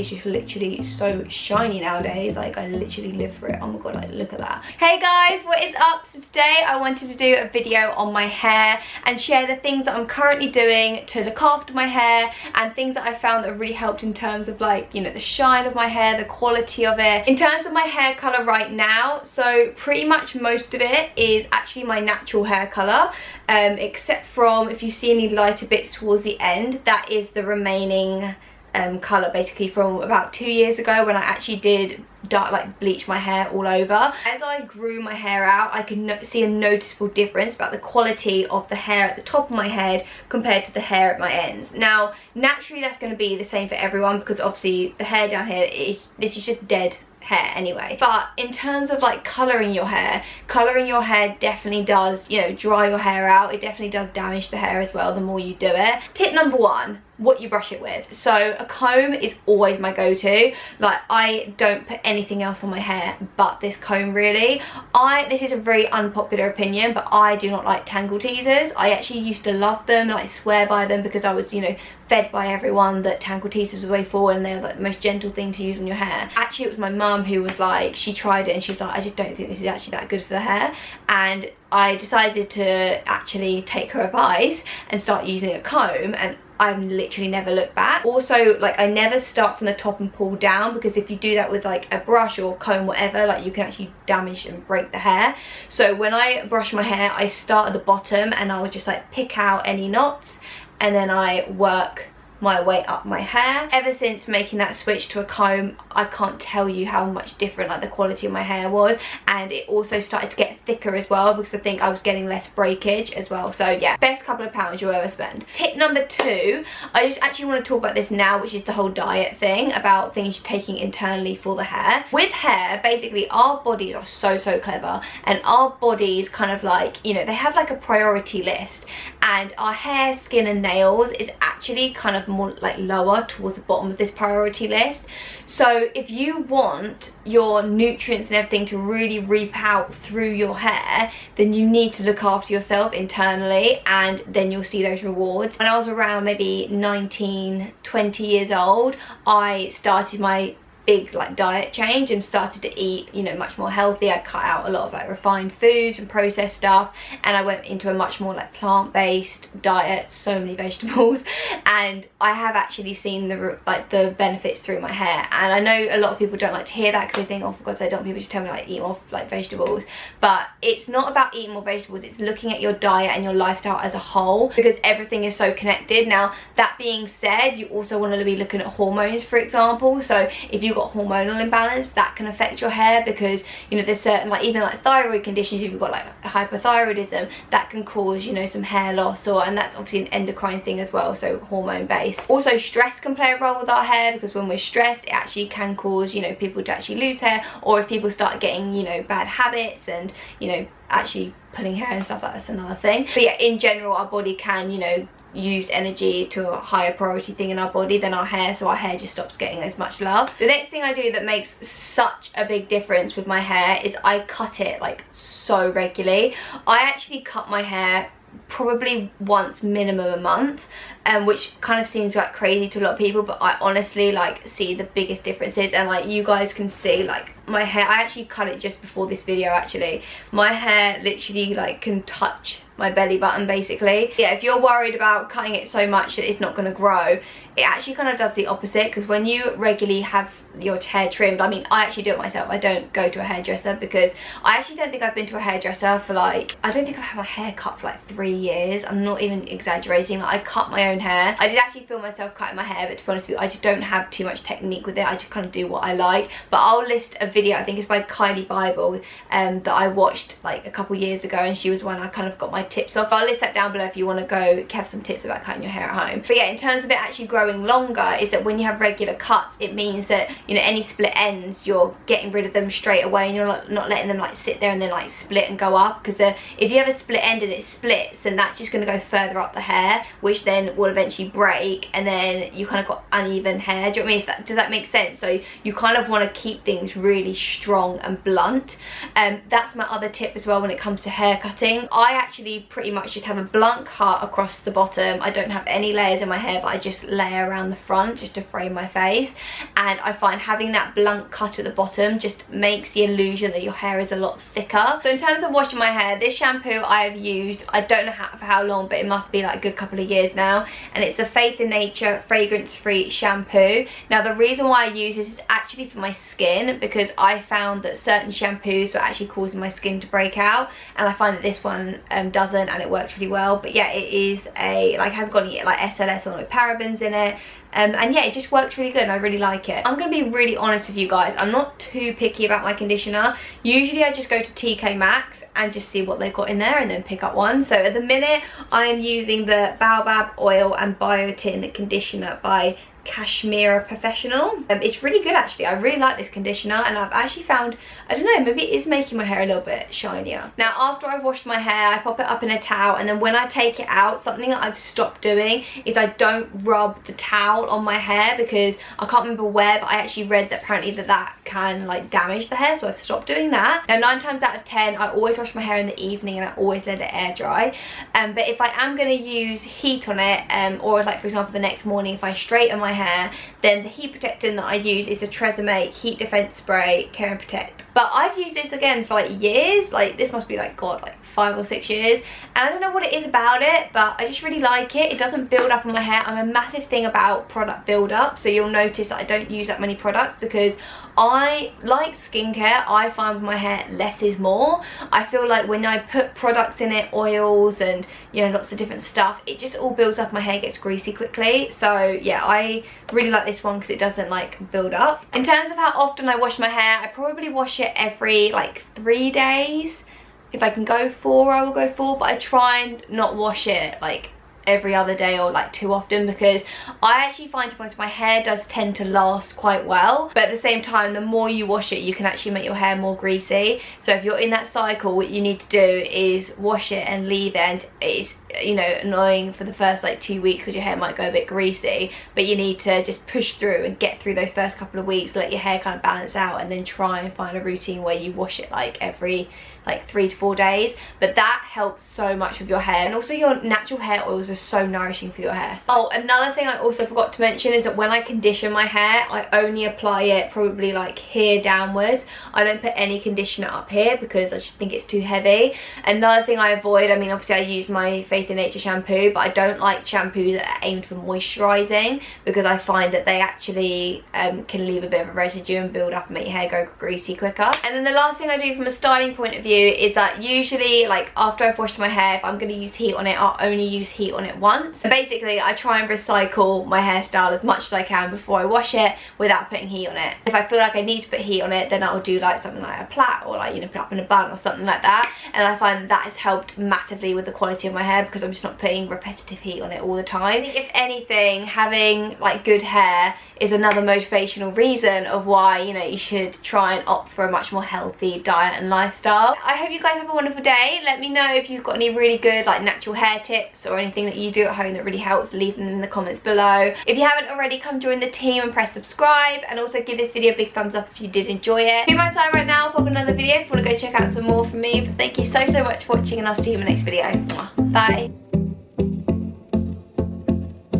is just literally so shiny nowadays. Like, I literally live for it. Oh my god, like, look at that. Hey guys, what is up? So today I wanted to do a video on my hair and share the things that I'm currently doing to look after my hair and things that I found that have really helped in terms of, like, you know, the shine of my hair, the quality of it. In terms of my hair colour right now, so pretty much most of it is actually my natural hair colour, except from if you see any lighter bits towards the end, that is the remaining colour basically from about 2 years ago when I actually did bleach my hair all over. As I grew my hair out, I could see a noticeable difference about the quality of the hair at the top of my head compared to the hair at my ends. Now naturally that's going to be the same for everyone because obviously the hair down here this is just dead hair anyway. But in terms of like colouring your hair definitely does, you know, dry your hair out. It definitely does damage the hair as well the more you do it. Tip number one, what you brush it with. So a comb is always my go-to. Like, I don't put anything else on my hair but this comb really. This is a very unpopular opinion, but I do not like tangle teasers. I actually used to love them and I swear by them because I was, you know, fed by everyone that tangle teasers were the way forward and they're like the most gentle thing to use on your hair. Actually, it was my mum who was like, she tried it and she was like, I just don't think this is actually that good for the hair. And I decided to actually take her advice and start using a comb, and I've literally never looked back. Also, like, I never start from the top and pull down because if you do that with like a brush or comb, whatever, like, you can actually damage and break the hair. So when I brush my hair, I start at the bottom and I would just like pick out any knots and then I work my way up my hair. Ever since making that switch to a comb, I can't tell you how much different like the quality of my hair was, and it also started to get thicker as well because I think I was getting less breakage as well. So yeah, best couple of pounds you'll ever spend. Tip number two, I just actually want to talk about this now, which is the whole diet thing, about things you're taking internally for the hair. With hair, basically our bodies are so clever, and our bodies kind of like, you know, they have like a priority list, and our hair, skin and nails is actually kind of more like lower towards the bottom of this priority list. So if you want your nutrients and everything to really reap out through your hair, then you need to look after yourself internally, and then you'll see those rewards. When I was around maybe 19, 20 years old, I started my big like diet change and started to eat, you know, much more healthy. I cut out a lot of like refined foods and processed stuff, and I went into a much more like plant-based diet, so many vegetables, and I have actually seen the benefits through my hair. And I know a lot of people don't like to hear that because they think, oh for God's sake, don't people just tell me like eat more like vegetables? But it's not about eating more vegetables, it's looking at your diet and your lifestyle as a whole, because everything is so connected. Now that being said, you also want to be looking at hormones, for example. So if you got hormonal imbalance, that can affect your hair because, you know, there's certain like even like thyroid conditions. If you've got like hypothyroidism, that can cause, you know, some hair loss, and that's obviously an endocrine thing as well, so hormone based. Also stress can play a role with our hair because when we're stressed, it actually can cause, you know, people to actually lose hair, or if people start getting, you know, bad habits and, you know, actually pulling hair and stuff, like that's another thing. But yeah, in general our body can, you know, use energy to a higher priority thing in our body than our hair, so our hair just stops getting as much love. The next thing I do that makes such a big difference with my hair is I cut it like so regularly. I actually cut my hair probably once minimum a month, which kind of seems like crazy to a lot of people, but I honestly like see the biggest differences. And like you guys can see, like my hair, I actually cut it just before this video actually. My hair literally like can touch my belly button basically. Yeah, if you're worried about cutting it so much that it's not going to grow, it actually kind of does the opposite, because when you regularly have your hair trimmed, I mean I actually do it myself, I don't go to a hairdresser because I actually don't think I've been to a hairdresser for like, I don't think I've had my hair cut for like 3 years. I'm not even exaggerating. Like, I cut my own hair. I did actually film myself cutting my hair, but to be honest with you, I just don't have too much technique with it. I just kind of do what I like. But I'll list a video, I think it's by Kylie Bible, that I watched like a couple years ago, and she was when I kind of got my tips off. I'll list that down below if you want to go have some tips about cutting your hair at home. But yeah, in terms of it actually growing longer, is that when you have regular cuts, it means that you know, any split ends, you're getting rid of them straight away, and you're not letting them like sit there and then like split and go up, because if you have a split end and it splits, then that's just going to go further up the hair, which then will eventually break, and then you kind of got uneven hair. Do you know what I mean? Does that make sense? So you kind of want to keep things really strong and blunt. That's my other tip as well when it comes to hair cutting. I actually pretty much just have a blunt cut across the bottom. I don't have any layers in my hair, but I just layer around the front just to frame my face, and I find having that blunt cut at the bottom just makes the illusion that your hair is a lot thicker. So in terms of washing my hair, this shampoo I have used, I don't know for how long, but it must be like a good couple of years now, and it's the Faith in Nature fragrance free shampoo. Now the reason why I use this is actually for my skin, because I found that certain shampoos were actually causing my skin to break out, and I find that this one doesn't, and it works really well. But yeah, it is has got any like SLS or like parabens in it, and yeah, it just works really good and I really like it. I'm gonna be really honest with you guys, I'm not too picky about my conditioner. Usually I just go to TK Maxx and just see what they've got in there and then pick up one. So at the minute I am using the Baobab Oil and Biotin conditioner by Cashmere Professional. It's really good actually. I really like this conditioner, and I've actually found, I don't know, maybe it is making my hair a little bit shinier. Now after I've washed my hair, I pop it up in a towel, and then when I take it out, something that I've stopped doing is I don't rub the towel on my hair, because I can't remember where, but I actually read that apparently that can like damage the hair, so I've stopped doing that. Now 9 times out of 10 I always wash my hair in the evening, and I always let it air dry, but if I am going to use heat on it, or like for example the next morning if I straighten my hair, then the heat protectant that I use is a Tresemme Heat Defense Spray Care and Protect. But I've used this again for like years, like this must be like, God, like 5 or 6 years, and I don't know what it is about it, but I just really like it. It doesn't build up on my hair. I'm a massive thing about product build up, so you'll notice that I don't use that many products, because I like skincare. I find with my hair less is more. I feel like when I put products in it, oils and, you know, lots of different stuff, it just all builds up, my hair gets greasy quickly. So yeah, I really like this one because it doesn't like build up. In terms of how often I wash my hair, I probably wash it every like 3 days. If I can go 4, I will go 4, but I try and not wash it like every other day or like too often, because I actually find, to be honest, my hair does tend to last quite well, but at the same time the more you wash it, you can actually make your hair more greasy. So if you're in that cycle, what you need to do is wash it and leave it, and it's, you know, annoying for the first like 2 weeks because your hair might go a bit greasy, but you need to just push through and get through those first couple of weeks, let your hair kind of balance out, and then try and find a routine where you wash it like every like 3 to 4 days. But that helps so much with your hair, and also your natural hair oils are so nourishing for your hair. Oh, another thing I also forgot to mention is that when I condition my hair, I only apply it probably like here downwards. I don't put any conditioner up here because I just think it's too heavy. Another thing I avoid, I mean obviously I use my Faith in Nature shampoo, but I don't like shampoos that are aimed for moisturising, because I find that they actually can leave a bit of a residue and build up and make your hair go greasy quicker. And then the last thing I do from a styling point of view is that usually like after I've washed my hair, if I'm going to use heat on it, I'll only use heat on it once. So basically I try and recycle my hairstyle as much as I can before I wash it without putting heat on it. If I feel like I need to put heat on it, then I'll do like something like a plait, or like, you know, put it up in a bun or something like that, and I find that has helped massively with the quality of my hair, because I'm just not putting repetitive heat on it all the time. I think if anything, having like good hair is another motivational reason of why, you know, you should try and opt for a much more healthy diet and lifestyle. I hope you guys have a wonderful day. Let me know if you've got any really good like natural hair tips or anything that you do at home that really helps. Leave them in the comments below. If you haven't already, come join the team and press subscribe, and also give this video a big thumbs up if you did enjoy it. Do my time right now, pop another video if you want to go check out some more from me. But thank you so much for watching, and I'll see you in the next video. Bye.